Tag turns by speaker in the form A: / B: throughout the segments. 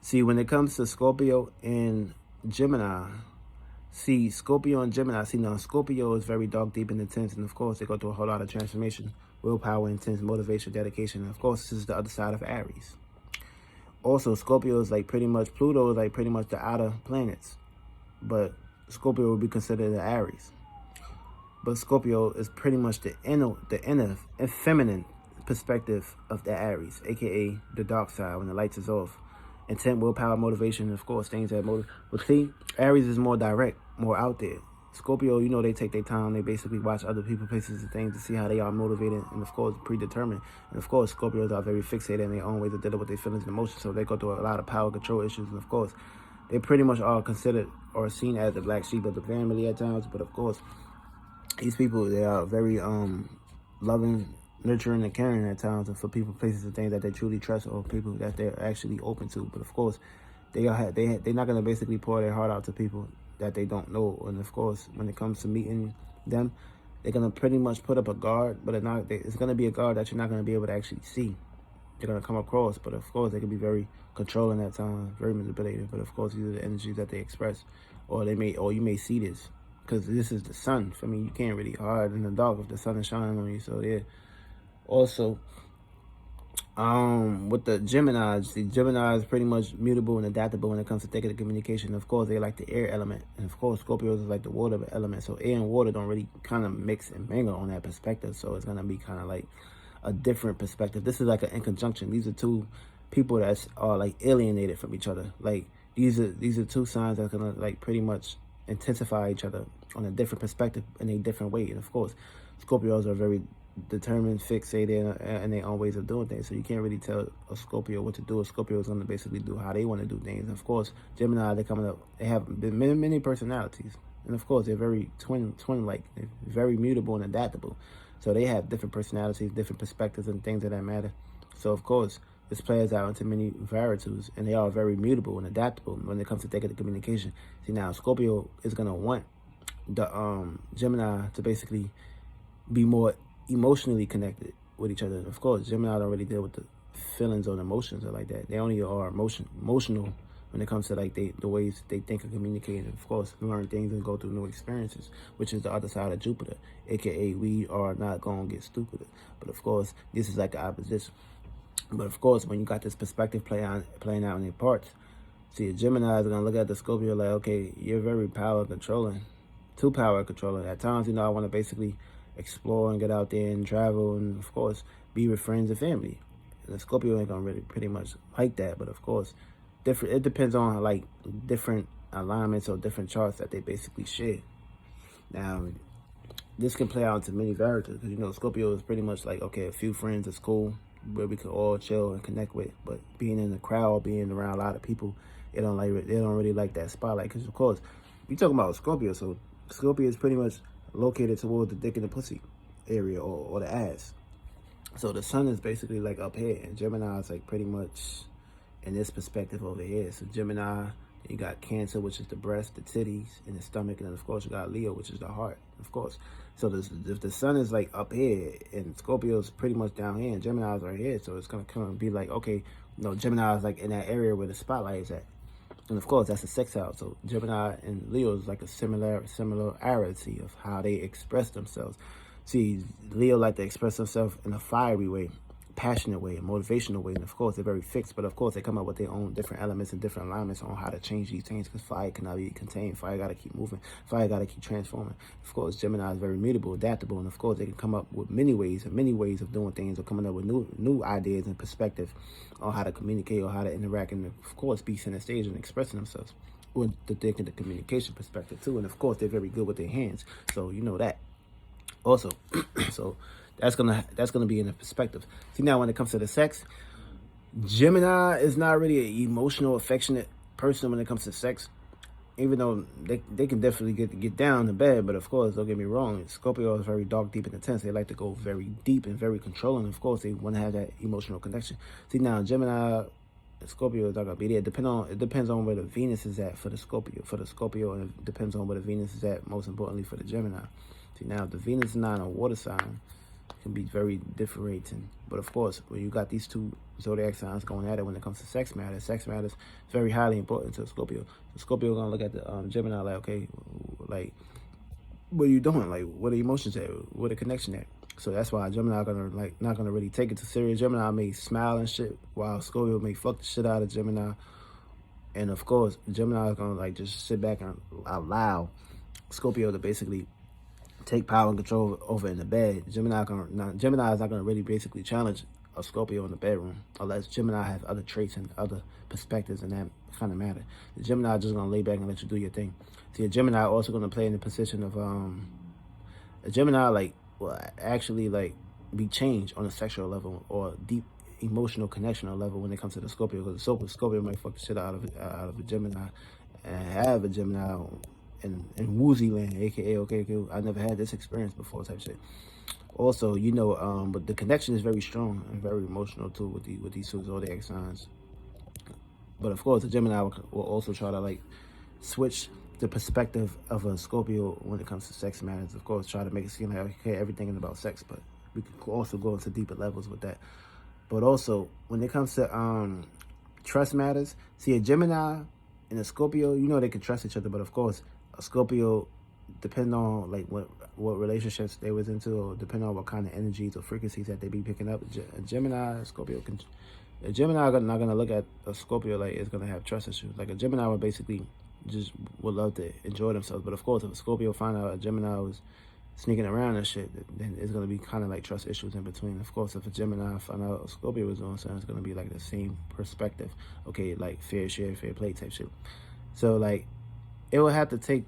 A: See, when it comes to Scorpio and Gemini, see, Scorpio and Gemini, see, now Scorpio is very dark, deep, and intense, and of course, they go through a whole lot of transformation, willpower, intense, motivation, dedication, and of course, this is the other side of Aries. Also, Scorpio is like pretty much, Pluto is like pretty much the outer planets, but Scorpio would be considered the Aries. But Scorpio is pretty much the inner and feminine perspective of the Aries, aka the dark side when the lights is off. Intent, willpower, motivation, and of course, things that motivate. But see, Aries is more direct, more out there. Scorpio, you know, they take their time. They basically watch other people, places, and things to see how they are motivated and, of course, predetermined. And, of course, Scorpios are very fixated in their own ways of dealing with their feelings and emotions. So they go through a lot of power control issues. And, of course, they pretty much are considered or seen as the black sheep of the family at times. But, of course, these people, they are very loving, nurturing, and caring at times, and for people, places, and things that they truly trust, or people that they're actually open to. But of course, they're not gonna basically pour their heart out to people that they don't know. And of course, when it comes to meeting them, they're gonna pretty much put up a guard, but it's gonna be a guard that you're not gonna be able to actually see. They're gonna come across, but of course, they can be very controlling at times, very manipulative. But of course, these are the energies that they express, or you may see this. Because this is the sun. I mean, you can't really hide in the dark if the sun is shining on you. So yeah. Also, with the Geminis, the Gemini is pretty much mutable and adaptable when it comes to thinking and communication. Of course, they like the air element, and of course, Scorpios is like the water element. So air and water don't really kind of mix and mingle on that perspective. So it's gonna be kind of like a different perspective. This is like an in conjunction. These are two people that are like alienated from each other. Like these are two signs that's gonna like pretty much intensify each other on a different perspective in a different way. And of course, Scorpios are very determined, fixated, and their own ways of doing things. So you can't really tell a Scorpio what to do. A Scorpio is going to basically do how they want to do things. And of course, Gemini, they have many personalities. And of course, they're very twin-like. They're very mutable and adaptable. So they have different personalities, different perspectives, and things of that matter. So of course, this plays out into many varieties, and they are very mutable and adaptable when it comes to thinking and communication. See, now Scorpio is going to want the Gemini to basically be more emotionally connected with each other. Of course, Gemini don't really deal with the feelings or emotions or like that. They only are emotional when it comes to like the ways they think and communicate, and of course learn things and go through new experiences, which is the other side of Jupiter, aka we are not gonna get stupider. But of course, this is like the opposition. But of course, when you got this perspective playing out in their parts, see, a Gemini is gonna look at the Scorpio like, okay, you're very power controlling, too power controlling. At times, I want to basically explore and get out there and travel, and of course, be with friends and family. And the Scorpio ain't gonna really pretty much like that. But of course, it depends on like different alignments or different charts that they basically share. Now, this can play out into many varieties because Scorpio is pretty much like, okay, a few friends is cool, where we could all chill and connect with. But being in the crowd, being around a lot of people, they don't really like that spotlight. Because of course, we talking about Scorpio, so Scorpio is pretty much located towards the dick and the pussy area, or the ass. So the sun is basically like up here, and Gemini is like pretty much in this perspective over here. So Gemini, you got Cancer, which is the breast, the titties, and the stomach, and then of course you got Leo, which is the heart, of course. So if the sun is like up here, and Scorpio is pretty much down here, and Gemini is right here, so it's gonna kind of be like, okay, Gemini is like in that area where the spotlight is at. And of course, that's a sex house. So Gemini and Leo is like a similarity of how they express themselves. See, Leo like to express themselves in a fiery way, passionate way, a motivational way. And of course, they're very fixed. But of course, they come up with their own different elements and different alignments on how to change these things. Because fire cannot be contained. Fire got to keep moving. Fire got to keep transforming. Of course, Gemini is very mutable, adaptable. And of course, they can come up with many ways of doing things, or coming up with new ideas and perspective on how to communicate or how to interact. And of course, be center stage and expressing themselves with the thinking, the communication perspective too. And of course, they're very good with their hands. So you know that. Also, so that's gonna be in the perspective. See, now when it comes to the sex, Gemini is not really an emotional, affectionate person when it comes to sex. Even though they can definitely get down to bed, but of course, don't get me wrong, Scorpio is very dark, deep, and intense. They like to go very deep and very controlling. Of course, they want to have that emotional connection. See, now Gemini and Scorpio is not gonna be there. It depends on where the Venus is at for the Scorpio, and it depends on where the Venus is at, most importantly, for the Gemini. See, now if the Venus is not in a water sign, can be very differentiating. But of course, when you got these two zodiac signs going at it when it comes to sex matters is very highly important to a Scorpio. So Scorpio gonna look at the Gemini like, okay, like, what are you doing? Like, what are the emotions at? What the connection at? So that's why Gemini gonna like not gonna really take it too serious. Gemini may smile and shit, while Scorpio may fuck the shit out of Gemini. And of course, Gemini is gonna like just sit back and allow Scorpio to basically take power and control over in the bed. Gemini is not gonna really basically challenge a Scorpio in the bedroom unless Gemini has other traits and other perspectives in that kind of matter. The Gemini just gonna lay back and let you do your thing. See, a Gemini also gonna play in the position of a Gemini like will actually like be changed on a sexual level or deep emotional connectional level when it comes to the Scorpio, because the Scorpio might fuck the shit out of a Gemini and have a Gemini in woozy land, aka okay, I never had this experience before type shit. Also, you know, but the connection is very strong and very emotional too with these two zodiac signs. But of course, the Gemini will also try to like switch the perspective of a Scorpio when it comes to sex matters. Of course, try to make it seem like okay, everything is about sex, but we can also go into deeper levels with that. But also, when it comes to trust matters, see, a Gemini and a Scorpio, you know they can trust each other. But of course, a Scorpio, depending on like what relationships they was into, or depending on what kind of energies or frequencies that they be picking up, a Gemini, a Scorpio can. A Gemini not gonna look at a Scorpio like it's gonna have trust issues. Like a Gemini would basically just would love to enjoy themselves. But of course, if a Scorpio find out a Gemini was sneaking around and shit, then it's gonna be kind of like trust issues in between. Of course, if a Gemini find out a Scorpio was doing something, it's gonna be like the same perspective. Okay, like fair share, fair play type shit. So like, it would have to take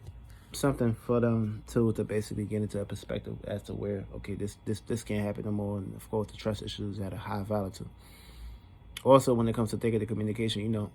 A: something for them to basically get into a perspective as to where okay, this can't happen no more. And of course, the trust issues at a high value. Also, when it comes to thinking the communication, you know,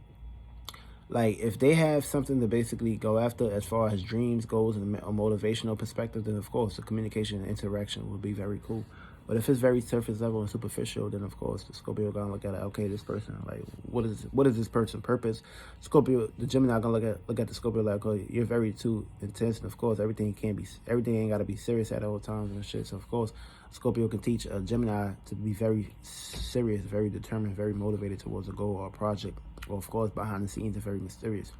A: like if they have something to basically go after as far as dreams, goals, and a motivational perspective, then of course the communication and interaction would be very cool. But if it's very surface level and superficial, then of course the Scorpio gonna look at it. Okay, this person, like, what is this person's purpose? Scorpio, the Gemini gonna look at the Scorpio like, oh, you're very too intense, and of course everything ain't gotta be serious at all times and shit. So of course, Scorpio can teach a Gemini to be very serious, very determined, very motivated towards a goal or a project. Or of course, behind the scenes, are very mysterious.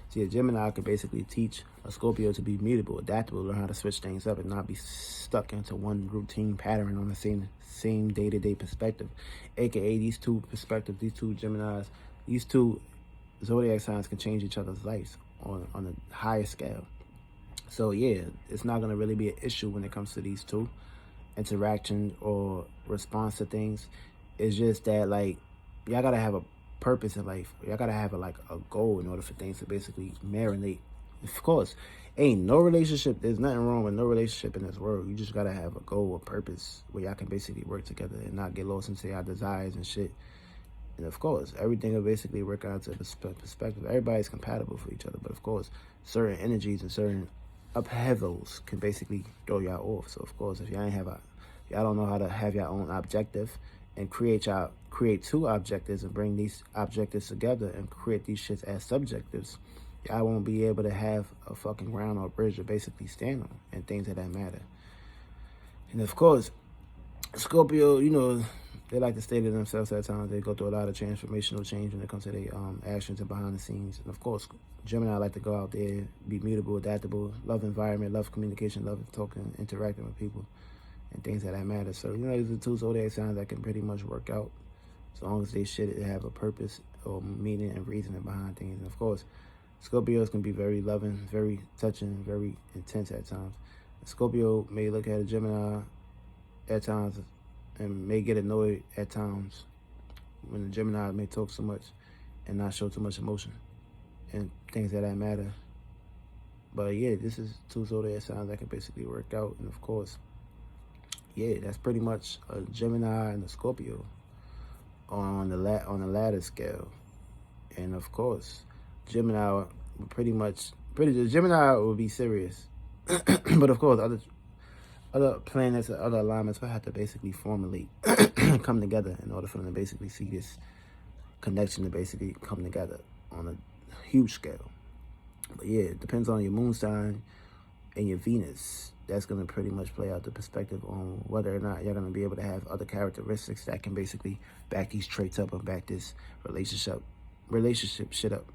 A: See, a Gemini could basically teach a Scorpio to be mutable, adaptable, learn how to switch things up and not be stuck into one routine pattern on the same day-to-day perspective. AKA these two perspectives, these two Geminis, these two zodiac signs can change each other's lives on a higher scale. So yeah, it's not going to really be an issue when it comes to these two interaction or response to things. It's just that like y'all got to have a purpose in life. Y'all gotta have a goal in order for things to basically marinate. Of course, ain't no relationship, there's nothing wrong with no relationship in this world. You just gotta have a goal or purpose where y'all can basically work together and not get lost into y'all desires and shit. And of course, everything will basically work out to the perspective. Everybody's compatible for each other, but of course, certain energies and certain upheavals can basically throw y'all off. So of course, if y'all don't know how to have your own objective and create two objectives and bring these objectives together and create these shits as subjectives, y'all won't be able to have a fucking ground or bridge to basically stand on and things of that matter. And of course, Scorpio, you know, they like to stay to themselves at times. They go through a lot of transformational change when it comes to their actions and behind the scenes. And of course, Gemini like to go out there, be mutable, adaptable, love environment, love communication, love talking, interacting with people, and things of that matter. So, you know, these are two zodiac signs that can pretty much work out as long as they should have a purpose or meaning and reasoning behind things. And of course, Scorpios can be very loving, very touching, very intense at times. Scorpio may look at a Gemini at times and may get annoyed at times when the Gemini may talk so much and not show too much emotion and things of that matter. But yeah, this is two zodiac signs that can basically work out. And of course, yeah, that's pretty much a Gemini and a Scorpio on the ladder scale. And of course, Gemini would Gemini would be serious. But of course, other planets and other alignments will have to basically formulate, come together in order for them to basically see this connection to basically come together on a huge scale. But yeah, it depends on your moon sign, and your Venus. That's going to pretty much play out the perspective on whether or not you're going to be able to have other characteristics that can basically back these traits up and back this relationship shit up.